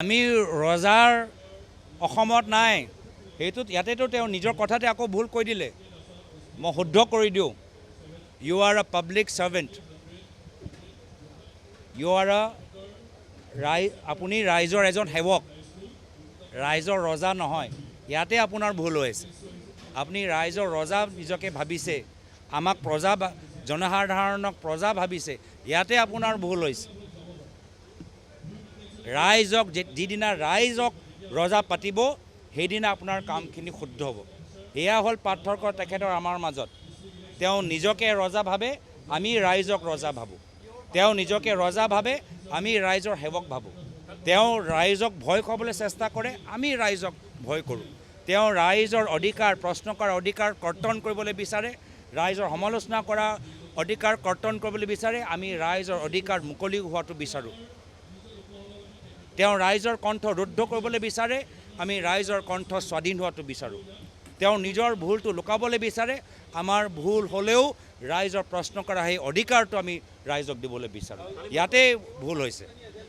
আমি ৰজাৰ অসমত নাই সেইটোত ইয়াতেতো তেওঁ নিজৰ কথাতে আকৌ ভুল কৈ দিলে মই শুদ্ধ কৰি দিওঁ ইউ আৰ আ পাব্লিক সাৰ্ভেণ্ট ইউ আৰ আ আপুনি ৰাইজৰ এজন সেৱক ৰাইজৰ ৰজা নহয় ইয়াতে আপোনাৰ ভুল হৈছে আপুনি ৰাইজৰ ৰজা নিজকে ভাবিছে আমাক প্ৰজা জনসাধাৰণক প্ৰজা ভাবিছে ইয়াতে আপোনাৰ ভুল হৈছে ৰাইজক যিদিনা ৰাইজক ৰজা পাতিব সেইদিনা আপোনাৰ কামখিনি শুদ্ধ হ'ব এয়া হ'ল পাৰ্থক্য তেখেতৰ আমাৰ মাজত তেওঁ নিজকে ৰজা ভাবে আমি ৰাইজক ৰজা ভাবোঁ তেওঁ নিজকে ৰজা ভাবে আমি ৰাইজৰ সেৱক ভাবোঁ তেওঁ ৰাইজক ভয় খুৱাবলৈ চেষ্টা কৰে আমি ৰাইজক ভয় কৰোঁ তেওঁ ৰাইজৰ অধিকাৰ প্ৰশ্ন কৰাৰ অধিকাৰ কৰ্তন কৰিবলৈ বিচাৰে ৰাইজৰ সমালোচনা কৰা অধিকাৰ কৰ্তন কৰিবলৈ বিচাৰে আমি ৰাইজৰ অধিকাৰ মুকলি হোৱাটো বিচাৰোঁ তেওঁ ৰাইজৰ কণ্ঠ ৰুদ্ধ কৰিবলৈ বিচাৰে আমি ৰাইজৰ কণ্ঠ স্বাধীন হোৱাটো বিচাৰোঁ তেওঁ নিজৰ ভুলটো লুকাবলৈ বিচাৰে আমাৰ ভুল হ'লেও ৰাইজৰ প্ৰশ্ন কৰা সেই অধিকাৰটো আমি ৰাইজক দিবলৈ বিচাৰোঁ ইয়াতেই ভুল হৈছে